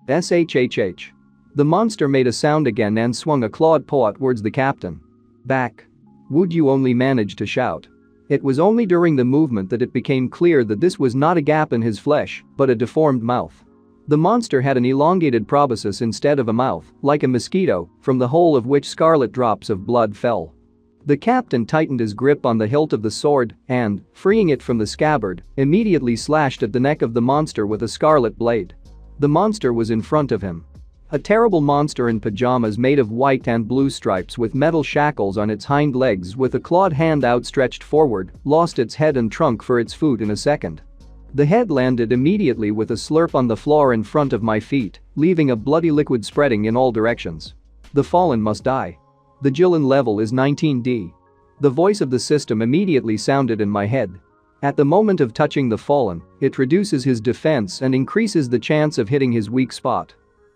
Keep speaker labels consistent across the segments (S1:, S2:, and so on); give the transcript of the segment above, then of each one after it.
S1: SHHH. The monster made a sound again and swung a clawed paw towards the captain. Back. Would you only manage to shout? It was only during the movement that it became clear that this was not a gap in his flesh, but a deformed mouth. The monster had an elongated proboscis instead of a mouth, like a mosquito, from the hole of which scarlet drops of blood fell. The captain tightened his grip on the hilt of the sword and, freeing it from the scabbard, immediately slashed at the neck of the monster with a scarlet blade. The monster was in front of him. A terrible monster in pajamas made of white and blue stripes with metal shackles on its hind legs with a clawed hand outstretched forward, lost its head and trunk for its food in a second. The head landed immediately with a slurp on the floor in front of my feet, leaving a bloody liquid spreading in all directions. The fallen must die. The Jilin level is 19D. The voice of the system immediately sounded in my head. At the moment of touching the fallen, it reduces his defense and increases the chance of hitting his weak spot.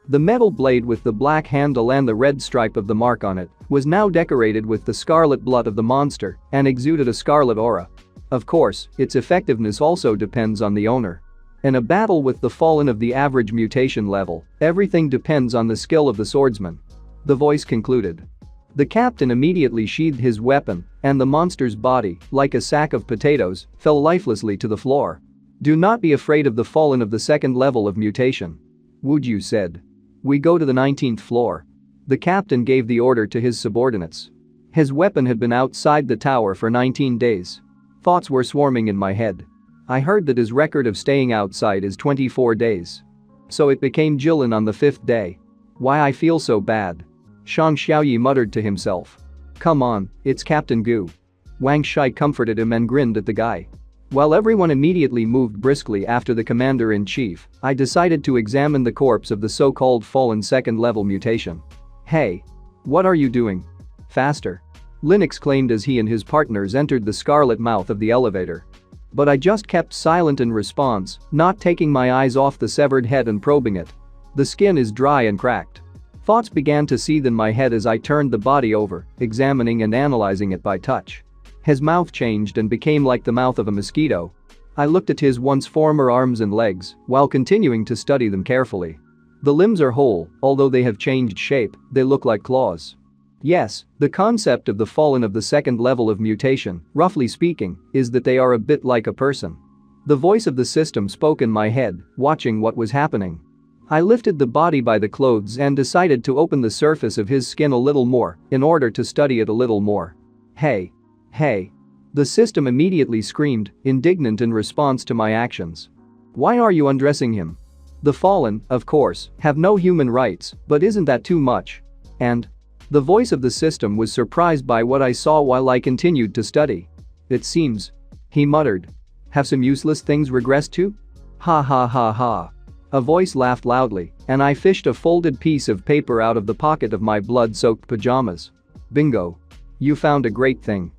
S1: The metal blade with the black handle and the red stripe of the mark on it was now decorated with the scarlet blood of the monster and exuded a scarlet aura. Of course, its effectiveness also depends on the owner. In a battle with the fallen of the average mutation level, everything depends on the skill of the swordsman. The voice concluded. The captain immediately sheathed his weapon, and the monster's body, like a sack of potatoes, fell lifelessly to the floor. Do not be afraid of the fallen of the second level of mutation. Would you said. We go to the 19th floor. The captain gave the order to his subordinates. His weapon had been outside the tower for 19 days. Thoughts were swarming in my head. I heard that his record of staying outside is 24 days. So it became Jilin on the 5th day. Why I feel so bad. Shang Xiaoyi muttered to himself. Come on, it's Captain Gu. Wang Shai comforted him and grinned at the guy. While everyone immediately moved briskly after the commander-in-chief, I decided to examine the corpse of the so-called fallen second-level mutation. Hey. What are you doing? Faster. Lin exclaimed as he and his partners entered the scarlet mouth of the elevator. But I just kept silent in response, not taking my eyes off the severed head and probing it. The skin is dry and cracked. Thoughts began to seethe in my head as I turned the body over, examining and analyzing it by touch. His mouth changed and became like the mouth of a mosquito. I looked at his once former arms and legs while continuing to study them carefully. The limbs are whole, although they have changed shape, they look like claws. Yes, the concept of the fallen of the second level of mutation, roughly speaking, is that they are a bit like a person. The voice of the system spoke in my head, watching what was happening. I lifted the body by the clothes and decided to open the surface of his skin a little more in order to study it a little more. Hey. Hey. The system immediately screamed, indignant in response to my actions. Why are you undressing him? The fallen, of course, have no human rights, but isn't that too much? And? The voice of the system was surprised by what I saw while I continued to study. It seems. He muttered. Have some useless things regressed too? Ha ha ha ha. A voice laughed loudly, and I fished a folded piece of paper out of the pocket of my blood-soaked pajamas. Bingo. You found a great thing.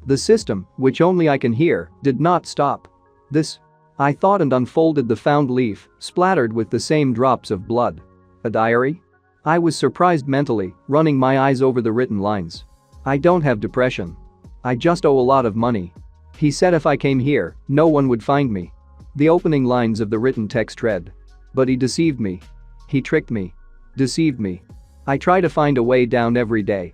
S1: The system, which only I can hear, did not stop. This? I thought and unfolded the found leaf, splattered with the same drops of blood. A diary? I was surprised mentally, running my eyes over the written lines. I don't have depression. I just owe a lot of money. He said if I came here, no one would find me. The opening lines of the written text read. But he deceived me. He tricked me. Deceived me. I try to find a way down every day.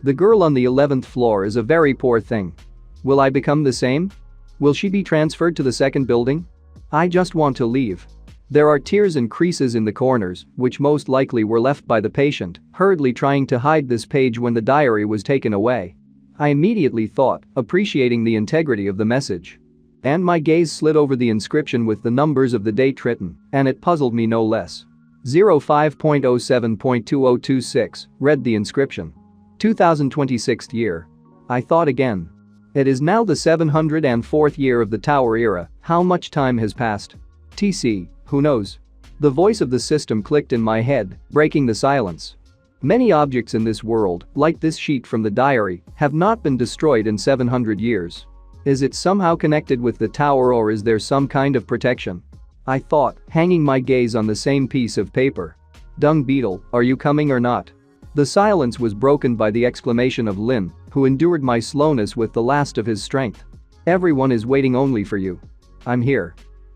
S1: The girl on the 11th floor is a very poor thing. Will I become the same? Will she be transferred to the second building? I just want to leave. There are tears and creases in the corners, which most likely were left by the patient, hurriedly trying to hide this page when the diary was taken away. I immediately thought, appreciating the integrity of the message. And my gaze slid over the inscription with the numbers of the date written, and it puzzled me no less. 05.07.2026, read the inscription. 2026th year. I thought again. It is now the 704th year of the Tower era, how much time has passed? TC, who knows? The voice of the system clicked in my head, breaking the silence. Many objects in this world, like this sheet from the diary, have not been destroyed in 700 years. Is it somehow connected with the tower or is there some kind of protection? I thought, hanging my gaze on the same piece of paper. Dung beetle, are you coming or not? The silence was broken by the exclamation of Lin, who endured my slowness with the last of his strength. Everyone is waiting only for you. I'm here.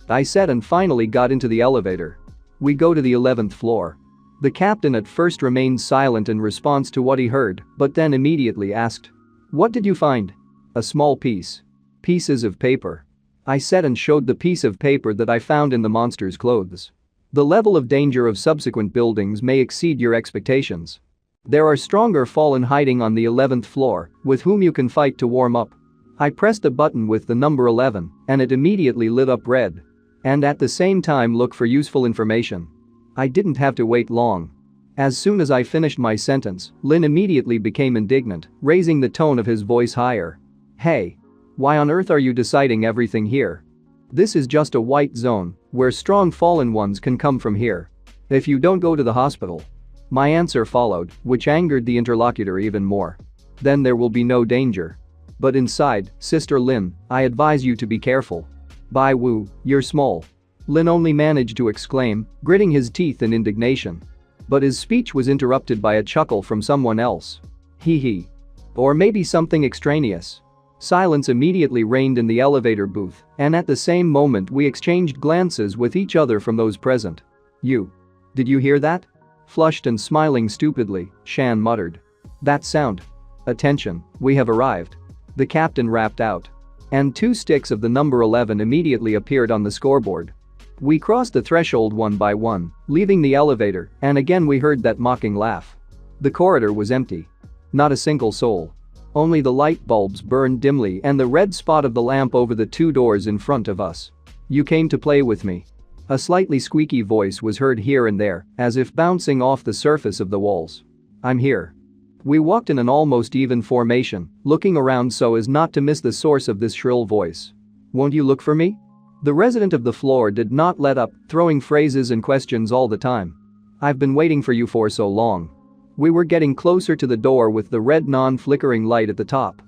S1: I said and finally got into the elevator. We go to the 11th floor. The captain at first remained silent in response to what he heard, but then immediately asked. What did you find? A small piece. Pieces of paper. I said and showed the piece of paper that I found in the monster's clothes. The level of danger of subsequent buildings may exceed your expectations. There are stronger fallen hiding on the 11th floor, with whom you can fight to warm up. I pressed a button with the number 11, and it immediately lit up red. And at the same time look for useful information. I didn't have to wait long. As soon as I finished my sentence, Lin immediately became indignant, raising the tone of his voice higher. Hey. Why on earth are you deciding everything here? This is just a white zone, where strong fallen ones can come from here. If you don't go to the hospital. My answer followed, which angered the interlocutor even more. Then there will be no danger. But inside, Sister Lin, I advise you to be careful. Bai Wu, you're small. Lin only managed to exclaim, gritting his teeth in indignation. But his speech was interrupted by a chuckle from someone else. Hee hee. Or maybe something extraneous. Silence immediately reigned in the elevator booth, and at the same moment we exchanged glances with each other from those present. You. Did you hear that? Flushed and smiling stupidly, Shan muttered. That sound. Attention, we have arrived. The captain rapped out. And 2 sticks of the number 11 immediately appeared on the scoreboard. We crossed the threshold one by one, leaving the elevator, and again we heard that mocking laugh. The corridor was empty. Not a single soul. Only the light bulbs burned dimly and the red spot of the lamp over the 2 doors in front of us. You came to play with me. A slightly squeaky voice was heard here and there, as if bouncing off the surface of the walls. I'm here. We walked in an almost even formation, looking around so as not to miss the source of this shrill voice. Won't you look for me? The resident of the floor did not let up, throwing phrases and questions all the time. I've been waiting for you for so long. We were getting closer to the door with the red non-flickering light at the top.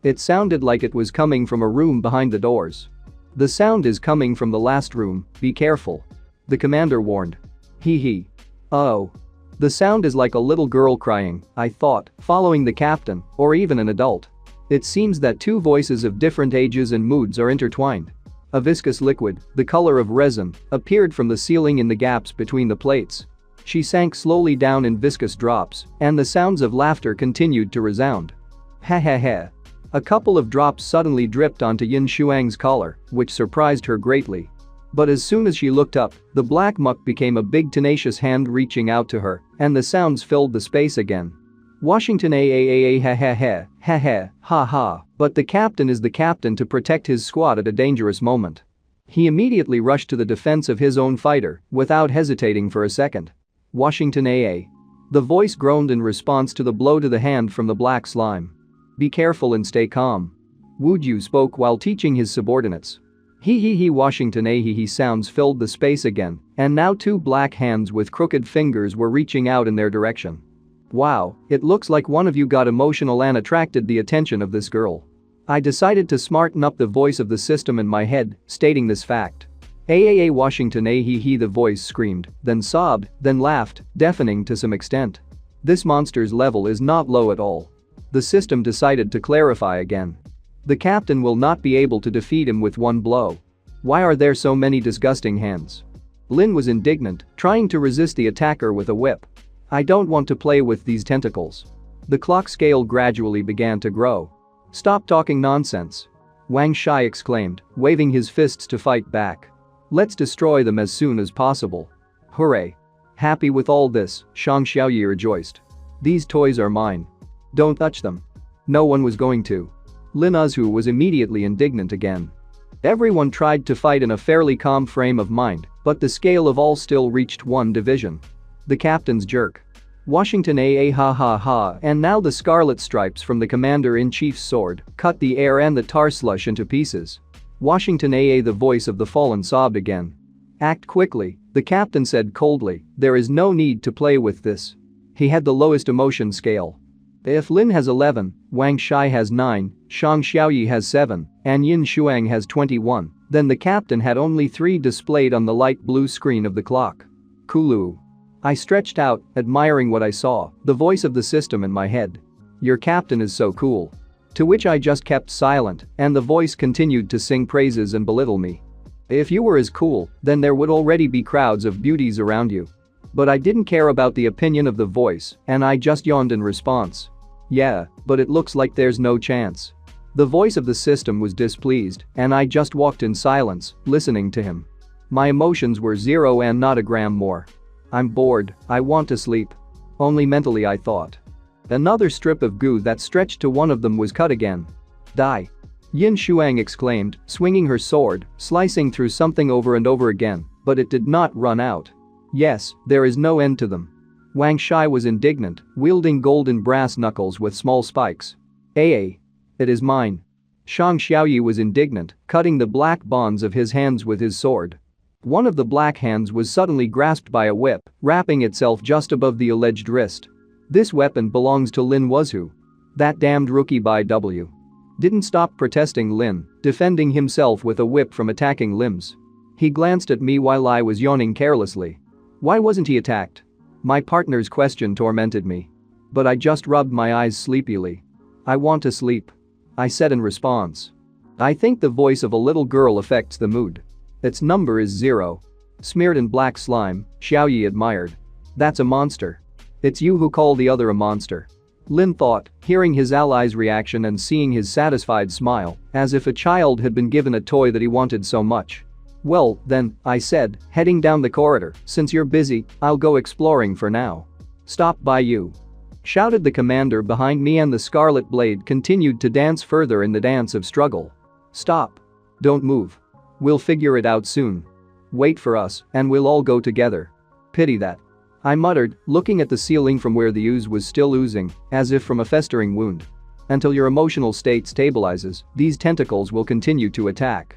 S1: It sounded like it was coming from a room behind the doors. The sound is coming from the last room, be careful. The commander warned. Hee hee. Oh. The sound is like a little girl crying, I thought, following the captain, or even an adult. It seems that 2 voices of different ages and moods are intertwined. A viscous liquid, the color of resin, appeared from the ceiling in the gaps between the plates. She sank slowly down in viscous drops, and the sounds of laughter continued to resound. Ha ha ha. A couple of drops suddenly dripped onto Yin Shuang's collar, which surprised her greatly. But as soon as she looked up, the black muck became a big tenacious hand reaching out to her, and the sounds filled the space again. Washington ha ha, but the captain is the captain to protect his squad at a dangerous moment. He immediately rushed to the defense of his own fighter, without hesitating for a second. Washington AA. The voice groaned in response to the blow to the hand from the black slime. Be careful and stay calm. Wu Ju spoke while teaching his subordinates. He Washington he sounds filled the space again, and now 2 black hands with crooked fingers were reaching out in their direction. Wow, it looks like one of you got emotional and attracted the attention of this girl. I decided to smarten up the voice of the system in my head, stating this fact. Washington the voice screamed, then sobbed, then laughed, deafening to some extent. This monster's level is not low at all. The system decided to clarify again. The captain will not be able to defeat him with 1 blow. Why are there so many disgusting hands? Lin was indignant, trying to resist the attacker with a whip. I don't want to play with these tentacles. The clock scale gradually began to grow. Stop talking nonsense. Wang Shai exclaimed, waving his fists to fight back. Let's destroy them as soon as possible. Hooray. Happy with all this, Shang Xiaoyi rejoiced. These toys are mine. Don't touch them. No one was going to. Lin Uzhu was immediately indignant again. Everyone tried to fight in a fairly calm frame of mind, but the scale of all still reached 1 division. The captain's jerk. Washington ha, and now the scarlet stripes from the commander-in-chief's sword cut the air and the tar slush into pieces. Washington the voice of the fallen sobbed again. Act quickly, the captain said coldly, there is no need to play with this. He had the lowest emotion scale. If Lin has 11, Wang Shai has 9, Shang Xiaoyi has 7, and Yin Shuang has 21, then the captain had only 3 displayed on the light blue screen of the clock. Kulu. I stretched out, admiring what I saw, the voice of the system in my head. Your captain is so cool. To which I just kept silent, and the voice continued to sing praises and belittle me. If you were as cool, then there would already be crowds of beauties around you. But I didn't care about the opinion of the voice, and I just yawned in response. Yeah, but it looks like there's no chance. The voice of the system was displeased, and I just walked in silence, listening to him. My emotions were zero and not a gram more. I'm bored, I want to sleep. Only mentally I thought. Another strip of goo that stretched to one of them was cut again. Die. Yin Shuang exclaimed, swinging her sword, slicing through something over and over again, but it did not run out. Yes, there is no end to them. Wang Shai was indignant, wielding golden brass knuckles with small spikes. It is mine. Shang Xiaoyi was indignant, cutting the black bonds of his hands with his sword. One of the black hands was suddenly grasped by a whip, wrapping itself just above the alleged wrist. This weapon belongs to Lin Wuzhu. That damned rookie by W. Didn't stop protesting Lin, defending himself with a whip from attacking limbs. He glanced at me while I was yawning carelessly. Why wasn't he attacked? My partner's question tormented me. But I just rubbed my eyes sleepily. I want to sleep. I said in response. I think the voice of a little girl affects the mood. Its number is 0. Smeared in black slime, Xiaoyi admired. That's a monster. It's you who call the other a monster. Lin thought, hearing his ally's reaction and seeing his satisfied smile, as if a child had been given a toy that he wanted so much. Well, then, I said, heading down the corridor, since you're busy, I'll go exploring for now. Stop by you. Shouted the commander behind me, and the scarlet blade continued to dance further in the dance of struggle. Stop. Don't move. We'll figure it out soon. Wait for us, and we'll all go together. Pity that. I muttered, looking at the ceiling from where the ooze was still oozing, as if from a festering wound. Until your emotional state stabilizes, these tentacles will continue to attack.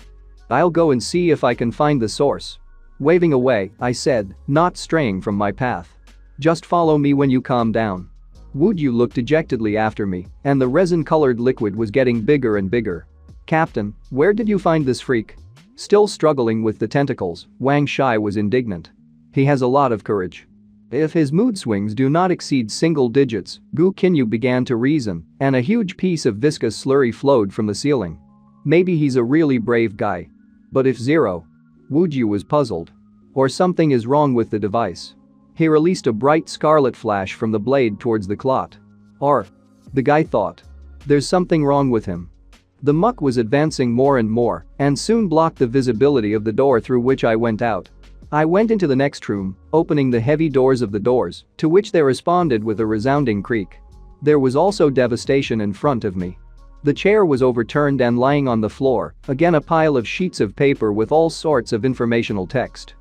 S1: I'll go and see if I can find the source. Waving away, I said, not straying from my path. Just follow me when you calm down. Would you look dejectedly after me, and the resin-colored liquid was getting bigger and bigger. Captain, where did you find this freak? Still struggling with the tentacles, Wang Shai was indignant. He has a lot of courage. If his mood swings do not exceed single digits, Gu Qinyu began to reason, and a huge piece of viscous slurry flowed from the ceiling. Maybe he's a really brave guy. But if 0. Wuju was puzzled. Or something is wrong with the device. He released a bright scarlet flash from the blade towards the clot. Or. The guy thought. There's something wrong with him. The muck was advancing more and more, and soon blocked the visibility of the door through which I went out. I went into the next room, opening the heavy doors of the doors, to which they responded with a resounding creak. There was also devastation in front of me. The chair was overturned, and lying on the floor, again a pile of sheets of paper with all sorts of informational text.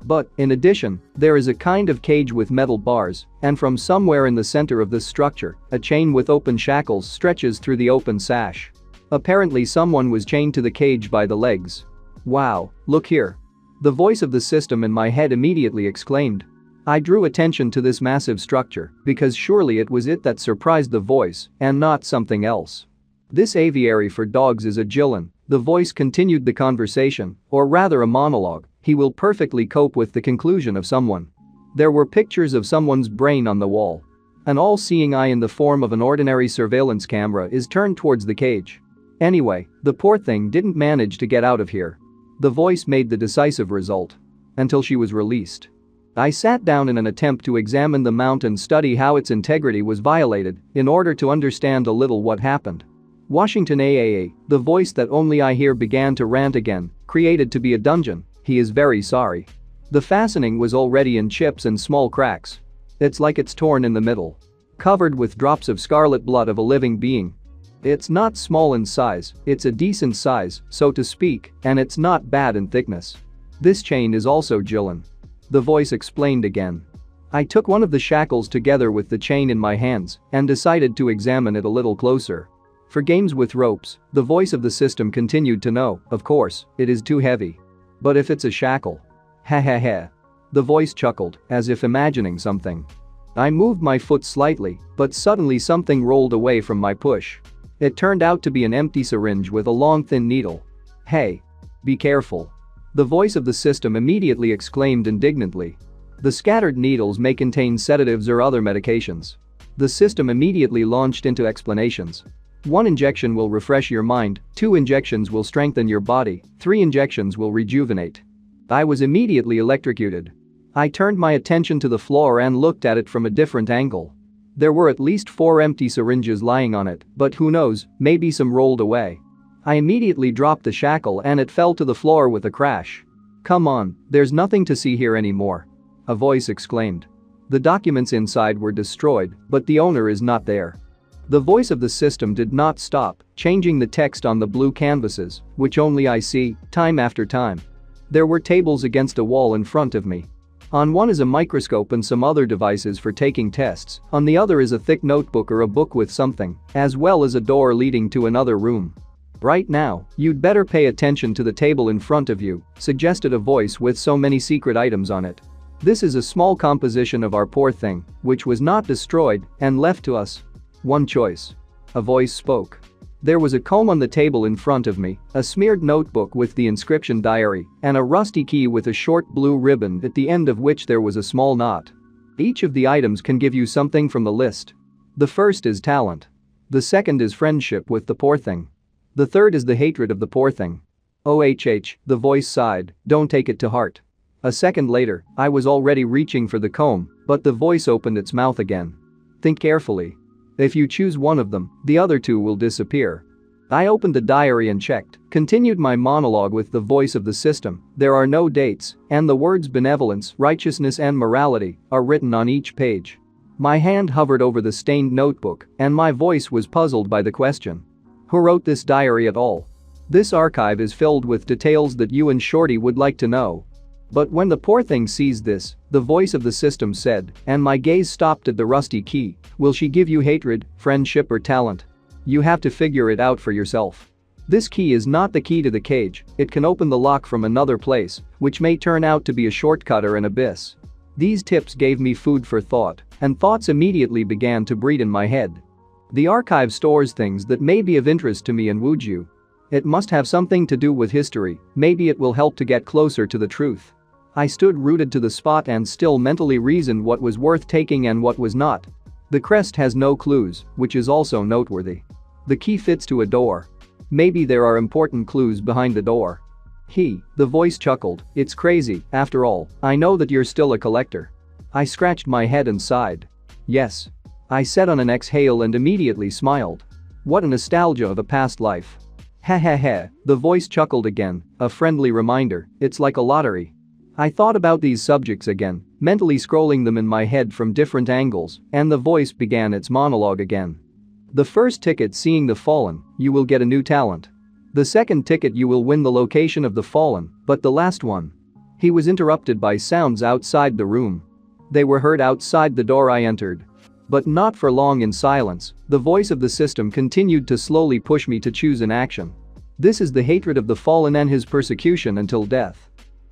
S1: But, in addition, there is a kind of cage with metal bars, and from somewhere in the center of this structure, a chain with open shackles stretches through the open sash. Apparently someone was chained to the cage by the legs. Wow, look here. The voice of the system in my head immediately exclaimed. I drew attention to this massive structure because surely it was it that surprised the voice and not something else. This aviary for dogs is a Jilin, the voice continued the conversation, or rather a monologue. He will perfectly cope with the conclusion of someone. There were pictures of someone's brain on the wall. An all-seeing eye in the form of an ordinary surveillance camera is turned towards the cage. Anyway, the poor thing didn't manage to get out of here. The voice made the decisive result. Until she was released. I sat down in an attempt to examine the mount and study how its integrity was violated in order to understand a little what happened. Washington AAA, the voice that only I hear began to rant again, created to be a dungeon, he is very sorry. The fastening was already in chips and small cracks. It's like it's torn in the middle. Covered with drops of scarlet blood of a living being. It's not small in size, it's a decent size, so to speak, and it's not bad in thickness. This chain is also Jilin. The voice explained again. I took one of the shackles together with the chain in my hands and decided to examine it a little closer. For games with ropes, the voice of the system continued to know, of course, it is too heavy. But if it's a shackle. Ha ha ha. The voice chuckled, as if imagining something. I moved my foot slightly, but suddenly something rolled away from my push. It turned out to be an empty syringe with a long thin needle. Hey. Be careful. The voice of the system immediately exclaimed indignantly. The scattered needles may contain sedatives or other medications. The system immediately launched into explanations. 1 injection will refresh your mind, 2 injections will strengthen your body, 3 injections will rejuvenate. I was immediately electrocuted. I turned my attention to the floor and looked at it from a different angle. There were at least 4 empty syringes lying on it, but who knows, maybe some rolled away. I immediately dropped the shackle and it fell to the floor with a crash. "Come on, there's nothing to see here anymore," a voice exclaimed. "The documents inside were destroyed, but the owner is not there." The voice of the system did not stop, changing the text on the blue canvases, which only I see, time after time. There were tables against a wall in front of me. On one is a microscope and some other devices for taking tests, on the other is a thick notebook or a book with something, as well as a door leading to another room. "Right now, you'd better pay attention to the table in front of you," suggested a voice with so many secret items on it. "This is a small composition of our poor thing, which was not destroyed and left to us. One choice." A voice spoke. There was a comb on the table in front of me, a smeared notebook with the inscription diary, and a rusty key with a short blue ribbon at the end of which there was a small knot. Each of the items can give you something from the list. The first is talent. The second is friendship with the poor thing. The third is the hatred of the poor thing. OHH, the voice sighed, "Don't take it to heart." A second later, I was already reaching for the comb, but the voice opened its mouth again. "Think carefully. If you choose one of them, the other 2 will disappear." I opened the diary and checked, continued my monologue with the voice of the system. There are no dates, and the words benevolence, righteousness and morality are written on each page. My hand hovered over the stained notebook, and my voice was puzzled by the question. Who wrote this diary at all? This archive is filled with details that you and Shorty would like to know. But when the poor thing sees this, the voice of the system said, and my gaze stopped at the rusty key, will she give you hatred, friendship or talent? You have to figure it out for yourself. This key is not the key to the cage, it can open the lock from another place, which may turn out to be a shortcut or an abyss. These tips gave me food for thought, and thoughts immediately began to breed in my head. The archive stores things that may be of interest to me and Wuju. It must have something to do with history, maybe it will help to get closer to the truth. I stood rooted to the spot and still mentally reasoned what was worth taking and what was not. The crest has no clues, which is also noteworthy. The key fits to a door. Maybe there are important clues behind the door. The voice chuckled, "It's crazy, after all, I know that you're still a collector." I scratched my head and sighed. "Yes," I said on an exhale and immediately smiled. What a nostalgia of a past life. "Ha, the voice chuckled again, a friendly reminder, it's like a lottery." I thought about these subjects again, mentally scrolling them in my head from different angles, and the voice began its monologue again. "The first ticket seeing the fallen, you will get a new talent. The second ticket you will win the location of the fallen, but the last one." He was interrupted by sounds outside the room. They were heard outside the door I entered. But not for long in silence, the voice of the system continued to slowly push me to choose an action. "This is the hatred of the fallen and his persecution until death."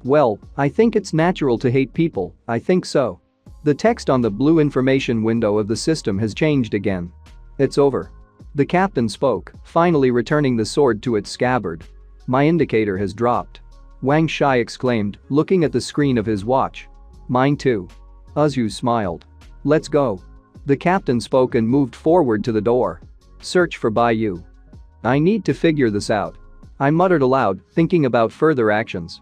S1: Well, I think it's natural to hate people, I think so. The text on the blue information window of the system has changed again. "It's over." The captain spoke, finally returning the sword to its scabbard. "My indicator has dropped." Wang Shai exclaimed, looking at the screen of his watch. "Mine too." Uzu smiled. "Let's go." The captain spoke and moved forward to the door. "Search for Bai-Yu. I need to figure this out." I muttered aloud, thinking about further actions.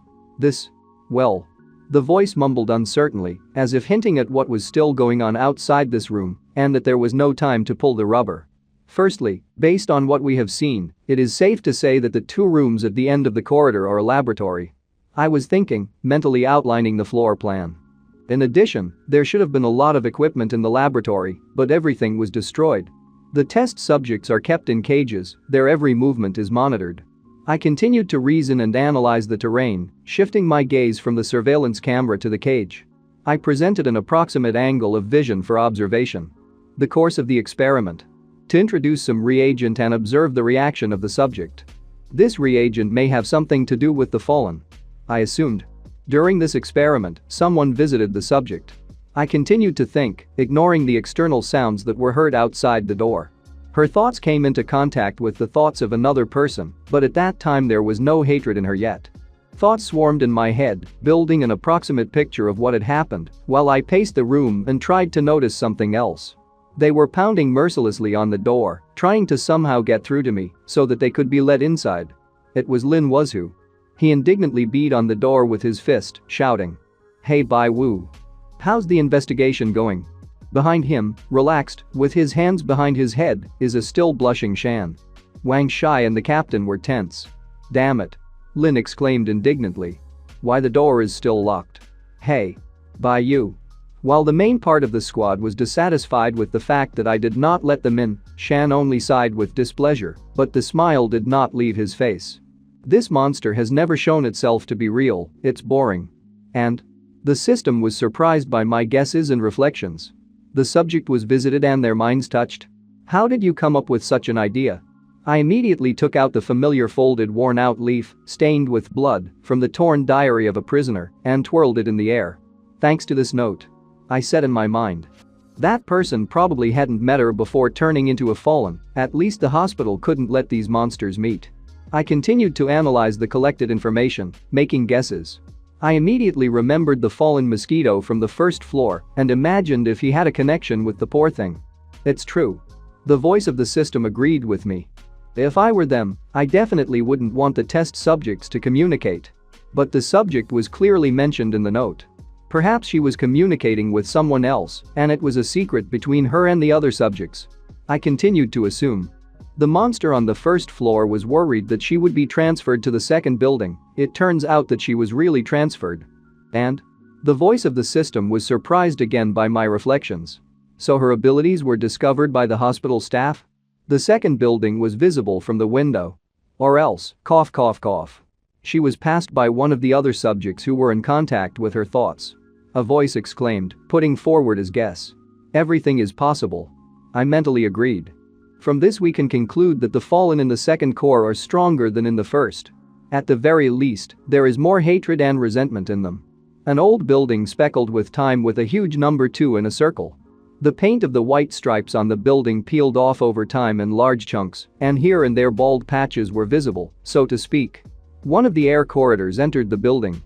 S1: Well. The voice mumbled uncertainly, as if hinting at what was still going on outside this room, and that there was no time to pull the rubber. "Firstly, based on what we have seen, it is safe to say that the 2 rooms at the end of the corridor are a laboratory." I was thinking, mentally outlining the floor plan. In addition, there should have been a lot of equipment in the laboratory, but everything was destroyed. The test subjects are kept in cages, their every movement is monitored. I continued to reason and analyze the terrain, shifting my gaze from the surveillance camera to the cage. I presented an approximate angle of vision for observation. The course of the experiment. To introduce some reagent and observe the reaction of the subject. This reagent may have something to do with the fallen. I assumed. During this experiment, someone visited the subject. I continued to think, ignoring the external sounds that were heard outside the door. Her thoughts came into contact with the thoughts of another person, but at that time there was no hatred in her yet. Thoughts swarmed in my head, building an approximate picture of what had happened, while I paced the room and tried to notice something else. They were pounding mercilessly on the door, trying to somehow get through to me so that they could be let inside. It was Lin Wuzhu. He indignantly beat on the door with his fist, shouting, "Hey Bai Wu. How's the investigation going?" Behind him, relaxed, with his hands behind his head, is a still blushing Shan. Wang Shai and the captain were tense. "Damn it," Lin exclaimed indignantly. "Why the door is still locked? Hey. Bai Yu." While the main part of the squad was dissatisfied with the fact that I did not let them in, Shan only sighed with displeasure, but the smile did not leave his face. "This monster has never shown itself to be real, it's boring." And the system was surprised by my guesses and reflections. The subject was visited and their minds touched. "How did you come up with such an idea?" I immediately took out the familiar folded worn-out leaf, stained with blood, from the torn diary of a prisoner and twirled it in the air. "Thanks to this note," I said in my mind. That person probably hadn't met her before turning into a fallen, at least the hospital couldn't let these monsters meet. I continued to analyze the collected information, making guesses. I immediately remembered the fallen mosquito from the first floor and imagined if he had a connection with the poor thing. It's true. The voice of the system agreed with me. If I were them, I definitely wouldn't want the test subjects to communicate. But the subject was clearly mentioned in the note. Perhaps she was communicating with someone else and it was a secret between her and the other subjects. I continued to assume. The monster on the first floor was worried that she would be transferred to the second building. It turns out that she was really transferred. And the voice of the system was surprised again by my reflections. So her abilities were discovered by the hospital staff? The second building was visible from the window. Or else, cough cough cough. She was passed by one of the other subjects who were in contact with her thoughts. A voice exclaimed, putting forward his guess. "Everything is possible." I mentally agreed. From this we can conclude that the fallen in the second core are stronger than in the first. At the very least, there is more hatred and resentment in them. An old building speckled with time with a huge number 2 in a circle. The paint of the white stripes on the building peeled off over time in large chunks, and here and there bald patches were visible, so to speak. One of the air corridors entered the building.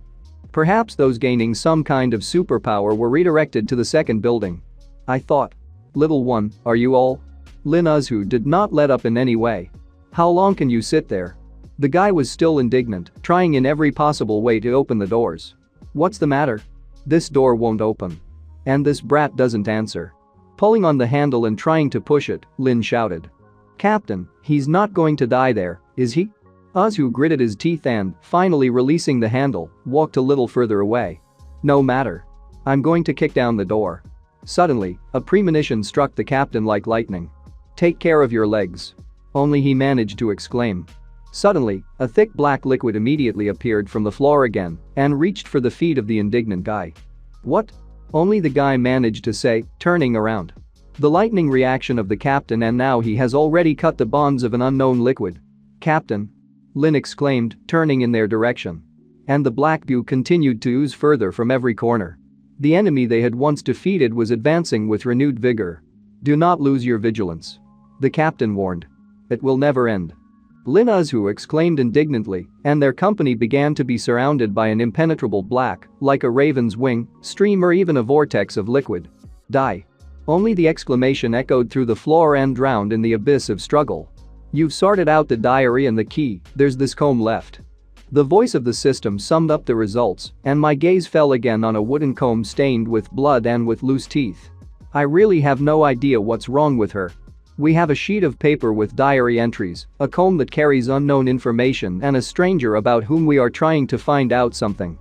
S1: Perhaps those gaining some kind of superpower were redirected to the second building. I thought. "Little one, are you all?" Lin Wuzhu did not let up in any way. "How long can you sit there?" The guy was still indignant, trying in every possible way to open the doors. "What's the matter? This door won't open. And this brat doesn't answer." Pulling on the handle and trying to push it, Lin shouted. "Captain, he's not going to die there, is he?" Wuzhu gritted his teeth and, finally releasing the handle, walked a little further away. "No matter. I'm going to kick down the door." Suddenly, a premonition struck the captain like lightning. "Take care of your legs." Only he managed to exclaim. Suddenly, a thick black liquid immediately appeared from the floor again and reached for the feet of the indignant guy. "What?" Only the guy managed to say, turning around. The lightning reaction of the captain, and now he has already cut the bonds of an unknown liquid. "Captain!" Lin exclaimed, turning in their direction. And the black goo continued to ooze further from every corner. The enemy they had once defeated was advancing with renewed vigor. "Do not lose your vigilance," the captain warned. "It will never end." Lin Wuzhu exclaimed indignantly, and their company began to be surrounded by an impenetrable black, like a raven's wing, stream or even a vortex of liquid. "Die." Only the exclamation echoed through the floor and drowned in the abyss of struggle. "You've sorted out the diary and the key, there's this comb left." The voice of the system summed up the results, and my gaze fell again on a wooden comb stained with blood and with loose teeth. "I really have no idea what's wrong with her. We have a sheet of paper with diary entries, a comb that carries unknown information, and a stranger about whom we are trying to find out something."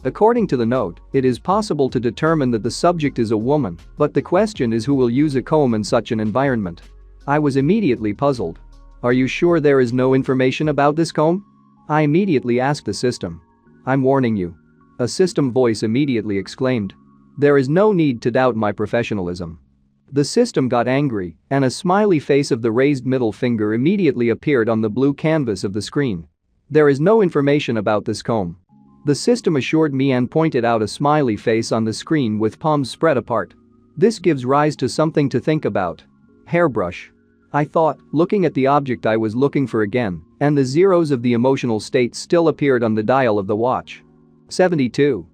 S1: According to the note, it is possible to determine that the subject is a woman, but the question is who will use a comb in such an environment. I was immediately puzzled. "Are you sure there is no information about this comb?" I immediately asked the system. "I'm warning you," a system voice immediately exclaimed. "There is no need to doubt my professionalism." The system got angry, and a smiley face of the raised middle finger immediately appeared on the blue canvas of the screen. "There is no information about this comb," the system assured me and pointed out a smiley face on the screen with palms spread apart. "This gives rise to something to think about." Hairbrush. I thought, looking at the object I was looking for again, and the zeros of the emotional state still appeared on the dial of the watch. 72.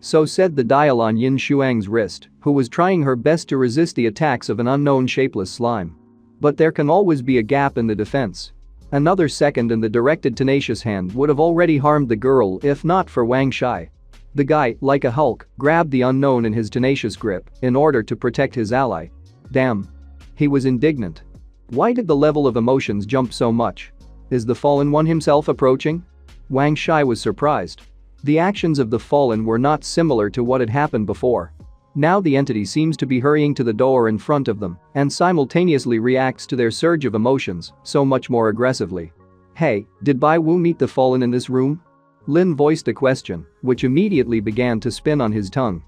S1: So said the dial on Yin Shuang's wrist, who was trying her best to resist the attacks of an unknown shapeless slime. But there can always be a gap in the defense. Another second and the directed tenacious hand would have already harmed the girl if not for Wang Shai. The guy, like a Hulk, grabbed the unknown in his tenacious grip in order to protect his ally. Damn. He was indignant. Why did the level of emotions jump so much? Is the fallen one himself approaching? Wang Shai was surprised. The actions of the fallen were not similar to what had happened before. Now the entity seems to be hurrying to the door in front of them and simultaneously reacts to their surge of emotions so much more aggressively. Hey, did Bai Wu meet the fallen in this room? Lin voiced a question, which immediately began to spin on his tongue.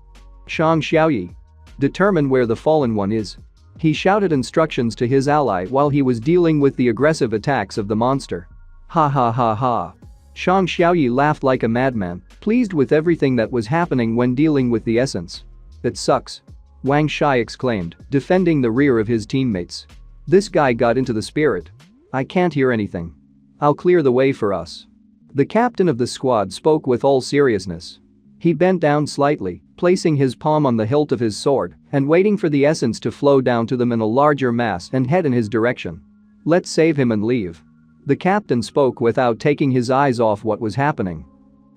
S1: Shang Xiaoyi. Determine where the fallen one is. He shouted instructions to his ally while he was dealing with the aggressive attacks of the monster. Ha ha ha ha. Shang Xiaoyi laughed like a madman, pleased with everything that was happening when dealing with the essence. It sucks. Wang Shai exclaimed, defending the rear of his teammates. This guy got into the spirit. I can't hear anything. I'll clear the way for us. The captain of the squad spoke with all seriousness. He bent down slightly, placing his palm on the hilt of his sword and waiting for the essence to flow down to them in a larger mass and head in his direction. Let's save him and leave. The captain spoke without taking his eyes off what was happening.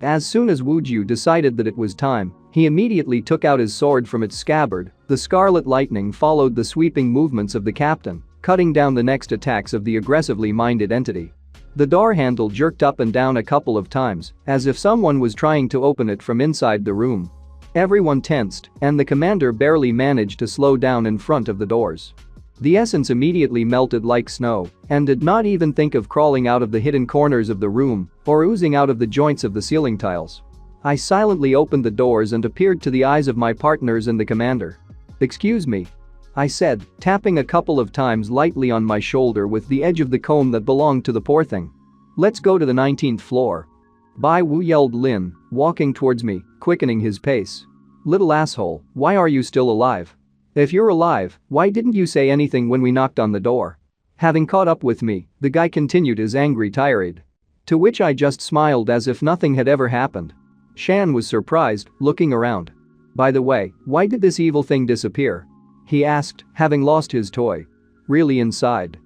S1: As soon as Wu Jiu decided that it was time, he immediately took out his sword from its scabbard. The scarlet lightning followed the sweeping movements of the captain, cutting down the next attacks of the aggressively minded entity. The door handle jerked up and down a couple of times, as if someone was trying to open it from inside the room. Everyone tensed, and the commander barely managed to slow down in front of the doors. The essence immediately melted like snow and did not even think of crawling out of the hidden corners of the room or oozing out of the joints of the ceiling tiles. I silently opened the doors and appeared to the eyes of my partners and the commander. Excuse me. I said, tapping a couple of times lightly on my shoulder with the edge of the comb that belonged to the poor thing. Let's go to the 19th floor. Bai Wu, yelled Lin, walking towards me, quickening his pace. Little asshole, why are you still alive? If you're alive, why didn't you say anything when we knocked on the door? Having caught up with me, the guy continued his angry tirade. To which I just smiled as if nothing had ever happened. Shan was surprised, looking around. By the way, why did this evil thing disappear? He asked, having lost his toy. Really inside?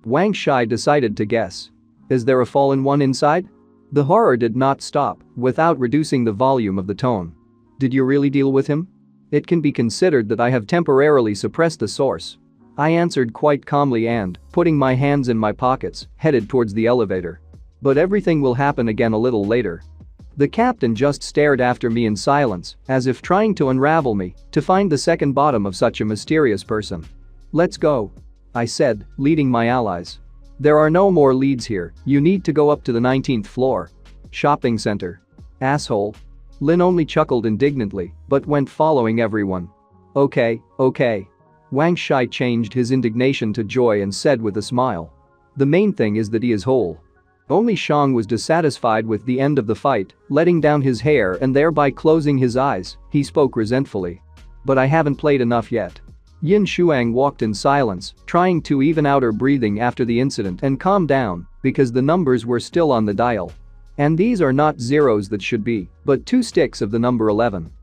S1: Wang Shai decided to guess. Is there a fallen one inside? The horror did not stop without reducing the volume of the tone. Did you really deal with him? It can be considered that I have temporarily suppressed the source. I answered quite calmly and, putting my hands in my pockets, headed towards the elevator. But everything will happen again a little later. The captain just stared after me in silence, as if trying to unravel me, to find the second bottom of such a mysterious person. Let's go. I said, leading my allies. There are no more leads here, you need to go up to the 19th floor. Shopping center. Asshole. Lin only chuckled indignantly, but went following everyone. Okay. Wang Shai changed his indignation to joy and said with a smile. The main thing is that he is whole. Only Shang was dissatisfied with the end of the fight, letting down his hair and thereby closing his eyes. He spoke resentfully. But I haven't played enough yet. Yin Shuang walked in silence, trying to even out her breathing after the incident and calm down, because the numbers were still on the dial. And these are not zeros that should be, but 2 sticks of the number 11.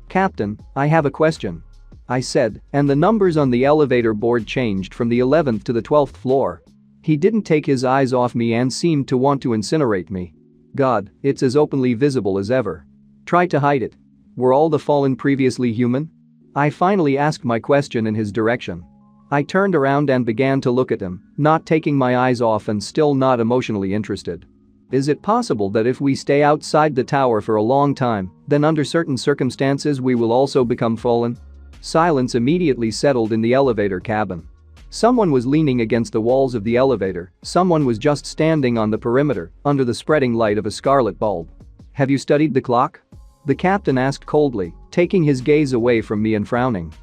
S1: Captain, I have a question. I said, and the numbers on the elevator board changed from the 11th to the 12th floor. He didn't take his eyes off me and seemed to want to incinerate me. God, it's as openly visible as ever. Try to hide it. Were all the fallen previously human? I finally asked my question in his direction. I turned around and began to look at him, not taking my eyes off and still not emotionally interested. Is it possible that if we stay outside the tower for a long time, then under certain circumstances we will also become fallen? Silence immediately settled in the elevator cabin. Someone was leaning against the walls of the elevator, someone was just standing on the perimeter, under the spreading light of a scarlet bulb. Have you studied the clock? The captain asked coldly, taking his gaze away from me and frowning.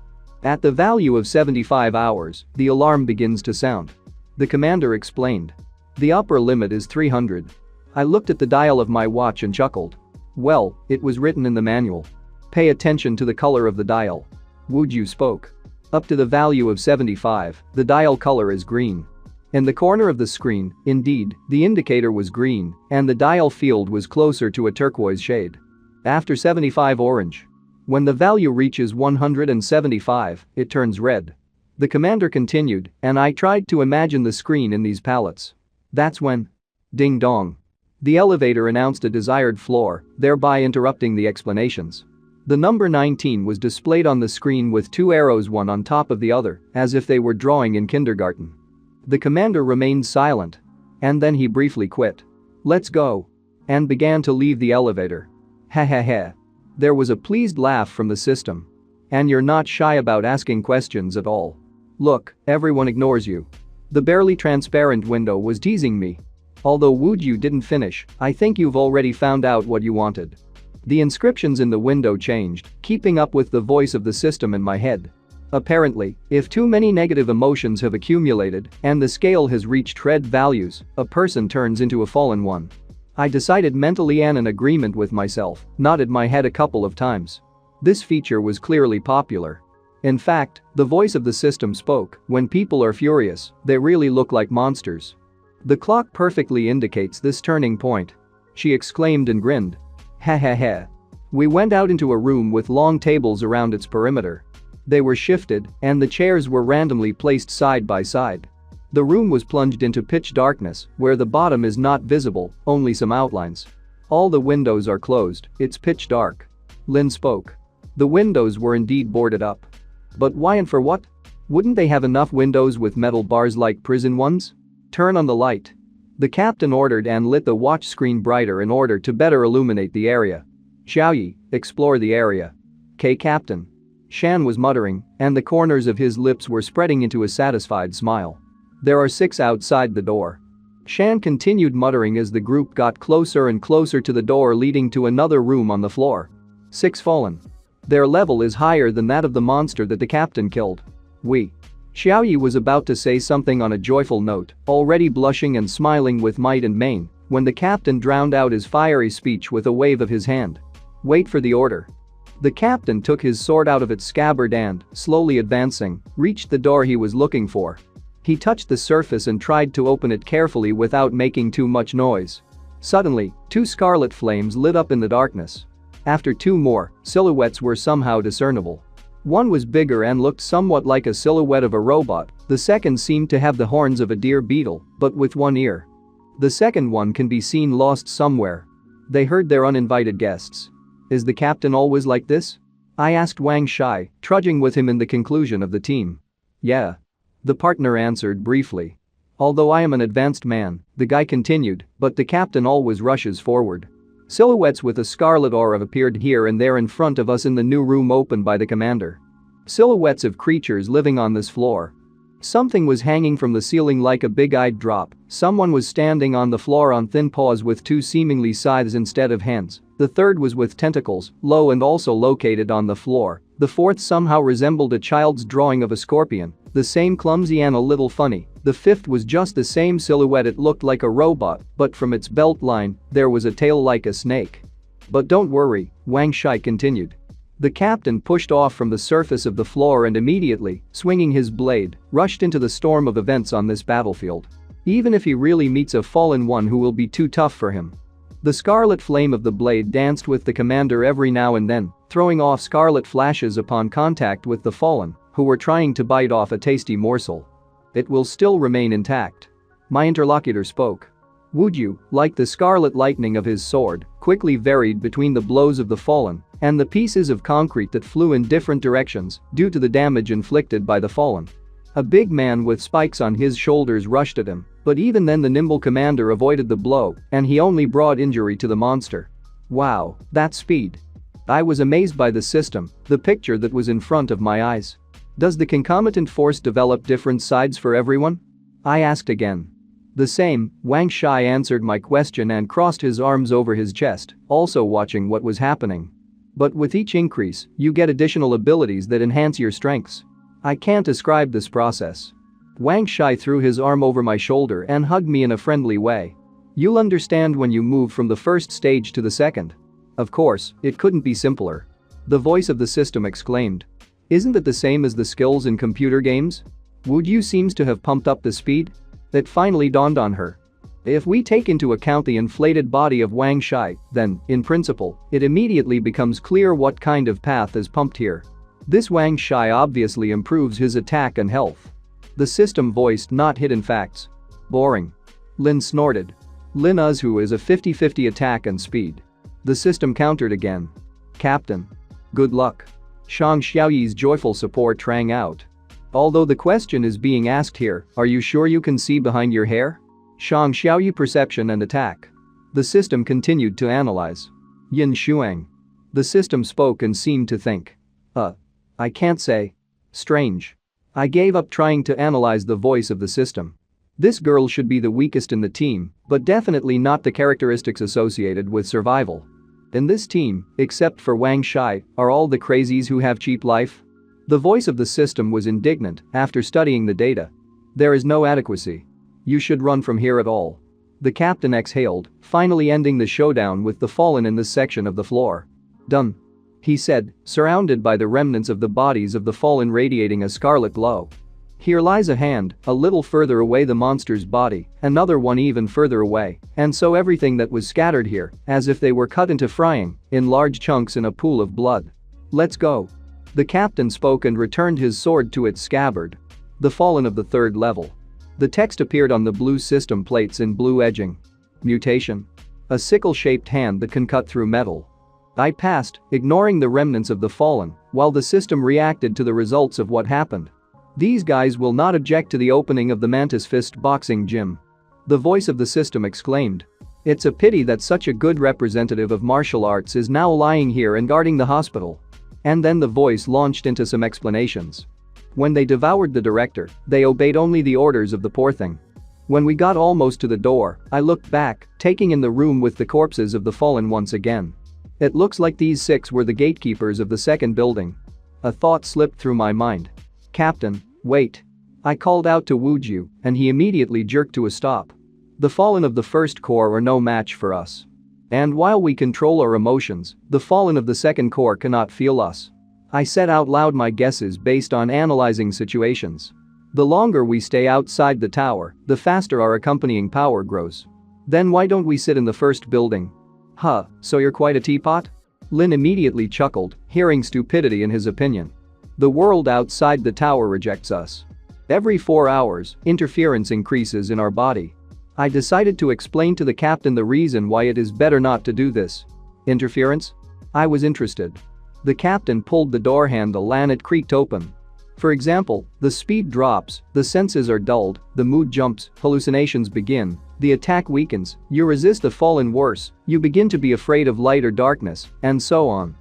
S1: At the value of 75 hours, the alarm begins to sound. The commander explained. The upper limit is 300. I looked at the dial of my watch and chuckled. Well, it was written in the manual. Pay attention to the color of the dial. Wu Jiu spoke. Up to the value of 75, the dial color is green. In the corner of the screen, indeed, the indicator was green, and the dial field was closer to a turquoise shade. After 75, orange. When the value reaches 175, it turns red. The commander continued, and I tried to imagine the screen in these palettes. That's when. Ding dong. The elevator announced a desired floor, thereby interrupting the explanations. The number 19 was displayed on the screen with two arrows, one on top of the other, as if they were drawing in kindergarten. The commander remained silent. And then he briefly quit. "Let's go." And began to leave the elevator. Ha ha ha. There was a pleased laugh from the system. And you're not shy about asking questions at all. Look, everyone ignores you. The barely transparent window was teasing me. Although Would You didn't finish, I think you've already found out what you wanted. The inscriptions in the window changed, keeping up with the voice of the system in my head. Apparently, if too many negative emotions have accumulated and the scale has reached red values, a person turns into a fallen one. I decided mentally and in agreement with myself, nodded my head a couple of times. This feature was clearly popular. In fact, the voice of the system spoke. When people are furious, they really look like monsters. The clock perfectly indicates this turning point. She exclaimed and grinned. Ha ha ha. We went out into a room with long tables around its perimeter. They were shifted, and the chairs were randomly placed side by side. The room was plunged into pitch darkness, where the bottom is not visible, only some outlines. All the windows are closed, it's pitch dark. Lin spoke. The windows were indeed boarded up. But why and for what? Wouldn't they have enough windows with metal bars like prison ones? Turn on the light. The captain ordered and lit the watch screen brighter in order to better illuminate the area. Xiaoyi, explore the area. "K Captain." Shan was muttering, and the corners of his lips were spreading into a satisfied smile. "There are 6 outside the door." Shan continued muttering as the group got closer and closer to the door leading to another room on the floor. 6 fallen. Their level is higher than that of the monster that the captain killed. Xiaoyi was about to say something on a joyful note, already blushing and smiling with might and main, when the captain drowned out his fiery speech with a wave of his hand. "Wait for the order." The captain took his sword out of its scabbard and, slowly advancing, reached the door he was looking for. He touched the surface and tried to open it carefully without making too much noise. Suddenly, 2 scarlet flames lit up in the darkness. After 2 more, silhouettes were somehow discernible. One was bigger and looked somewhat like a silhouette of a robot, the second seemed to have the horns of a deer beetle, but with 1 ear. The second one can be seen lost somewhere. They heard their uninvited guests. "Is the captain always like this?" I asked Wang Shai, trudging with him in the conclusion of the team. "Yeah." The partner answered briefly. "Although I am an advanced man," the guy continued, "but the captain always rushes forward." Silhouettes with a scarlet aura appeared here and there in front of us in the new room opened by the commander. Silhouettes of creatures living on this floor. Something was hanging from the ceiling like a big-eyed drop. Someone was standing on the floor on thin paws with 2 seemingly scythes instead of hands. The third was with tentacles, low and also located on the floor. The fourth somehow resembled a child's drawing of a scorpion, the same clumsy and a little funny. The fifth was just the same silhouette, it looked like a robot, but from its belt line, there was a tail like a snake. "But don't worry," Wang Shai continued. The captain pushed off from the surface of the floor and immediately, swinging his blade, rushed into the storm of events on this battlefield. Even if he really meets a fallen one who will be too tough for him. The scarlet flame of the blade danced with the commander every now and then, throwing off scarlet flashes upon contact with the fallen, who were trying to bite off a tasty morsel. "It will still remain intact." My interlocutor spoke. "Would you, like the scarlet lightning of his sword, quickly varied between the blows of the fallen and the pieces of concrete that flew in different directions due to the damage inflicted by the fallen." A big man with spikes on his shoulders rushed at him, but even then the nimble commander avoided the blow and he only brought injury to the monster. Wow, that speed. I was amazed by the system, the picture that was in front of my eyes. Does the concomitant force develop different sides for everyone? I asked again. The same, Wang Shai answered my question and crossed his arms over his chest, also watching what was happening. But with each increase, you get additional abilities that enhance your strengths. I can't describe this process. Wang Shai threw his arm over my shoulder and hugged me in a friendly way. You'll understand when you move from the first stage to the second. Of course, it couldn't be simpler. The voice of the system exclaimed. Isn't it the same as the skills in computer games? Would you seems to have pumped up the speed? It finally dawned on her. If we take into account the inflated body of Wang Shai, then, in principle, it immediately becomes clear what kind of path is pumped here. This Wang Shai obviously improves his attack and health. The system voiced not hidden facts. Boring. Lin snorted. Lin Uzhu is a 50-50 attack and speed. The system countered again. Captain. Good luck. Shang Xiaoyi's joyful support rang out. Although the question is being asked here, are you sure you can see behind your hair? Shang Xiaoyi perception and attack. The system continued to analyze. Yin Shuang. The system spoke and seemed to think. I can't say. Strange. I gave up trying to analyze the voice of the system. This girl should be the weakest in the team, but definitely not the characteristics associated with survival. In this team, except for Wang Shai, are all the crazies who have cheap life? The voice of the system was indignant after studying the data. There is no adequacy. You should run from here at all. The captain exhaled, finally ending the showdown with the fallen in this section of the floor. Done. He said, surrounded by the remnants of the bodies of the fallen radiating a scarlet glow. Here lies a hand, a little further away the monster's body, another one even further away, and so everything that was scattered here, as if they were cut into frying, in large chunks in a pool of blood. Let's go. The captain spoke and returned his sword to its scabbard. The fallen of the third level. The text appeared on the blue system plates in blue edging. Mutation. A sickle-shaped hand that can cut through metal. I passed, ignoring the remnants of the fallen, while the system reacted to the results of what happened. These guys will not object to the opening of the Mantis Fist boxing gym. The voice of the system exclaimed. It's a pity that such a good representative of martial arts is now lying here and guarding the hospital. And then the voice launched into some explanations. When they devoured the director, they obeyed only the orders of the poor thing. When we got almost to the door, I looked back, taking in the room with the corpses of the fallen once again. It looks like these 6 were the gatekeepers of the second building. A thought slipped through my mind. Captain, wait. I called out to Wu Ju, and he immediately jerked to a stop. The fallen of the first core are no match for us. And while we control our emotions, the fallen of the second core cannot feel us. I said out loud my guesses based on analyzing situations. The longer we stay outside the tower, the faster our accompanying power grows. Then why don't we sit in the first building? So you're quite a teapot? Lin immediately chuckled, hearing stupidity in his opinion. The world outside the tower rejects us. Every 4 hours, interference increases in our body. I decided to explain to the captain the reason why it is better not to do this. Interference? I was interested. The captain pulled the door handle and it creaked open. For example, the speed drops, the senses are dulled, the mood jumps, hallucinations begin, the attack weakens, you resist the fallen worse, you begin to be afraid of light or darkness, and so on.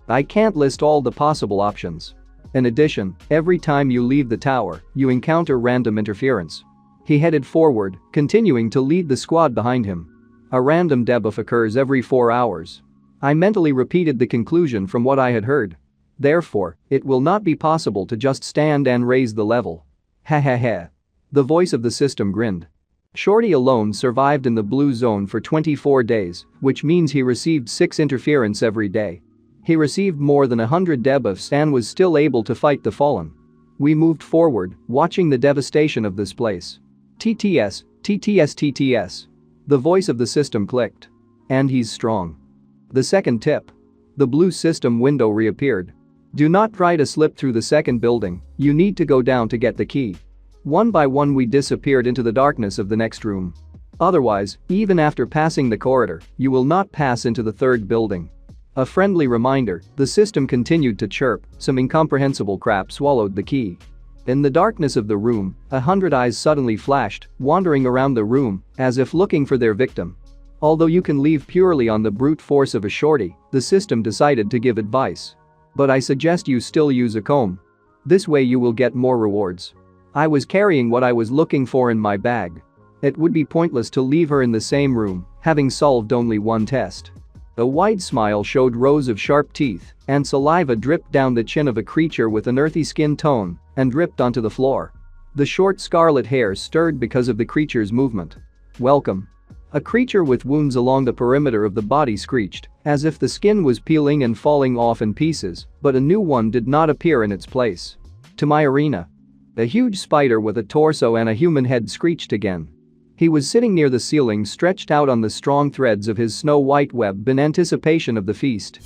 S1: I can't list all the possible options. In addition, every time you leave the tower, you encounter random interference. He headed forward, continuing to lead the squad behind him. A random debuff occurs every 4 hours. I mentally repeated the conclusion from what I had heard. Therefore, it will not be possible to just stand and raise the level. Ha ha ha. The voice of the system grinned. Shorty alone survived in the blue zone for 24 days, which means he received 6 interference every day. He received more than 100 debuffs and was still able to fight the fallen. We moved forward, watching the devastation of this place. TTS, TTS, TTS. The voice of the system clicked. And he's strong. The second tip. The blue system window reappeared. Do not try to slip through the second building, you need to go down to get the key. One by one we disappeared into the darkness of the next room. Otherwise, even after passing the corridor, you will not pass into the third building. A friendly reminder, the system continued to chirp, some incomprehensible crap swallowed the key. In the darkness of the room, 100 eyes suddenly flashed, wandering around the room, as if looking for their victim. Although you can leave purely on the brute force of a shorty, the system decided to give advice. But I suggest you still use a comb. This way you will get more rewards. I was carrying what I was looking for in my bag. It would be pointless to leave her in the same room, having solved only one test. A wide smile showed rows of sharp teeth, and saliva dripped down the chin of a creature with an earthy skin tone and dripped onto the floor. The short scarlet hair stirred because of the creature's movement. Welcome. A creature with wounds along the perimeter of the body screeched, as if the skin was peeling and falling off in pieces, but a new one did not appear in its place. To my arena. A huge spider with a torso and a human head screeched again. He was sitting near the ceiling, stretched out on the strong threads of his snow-white web in anticipation of the feast.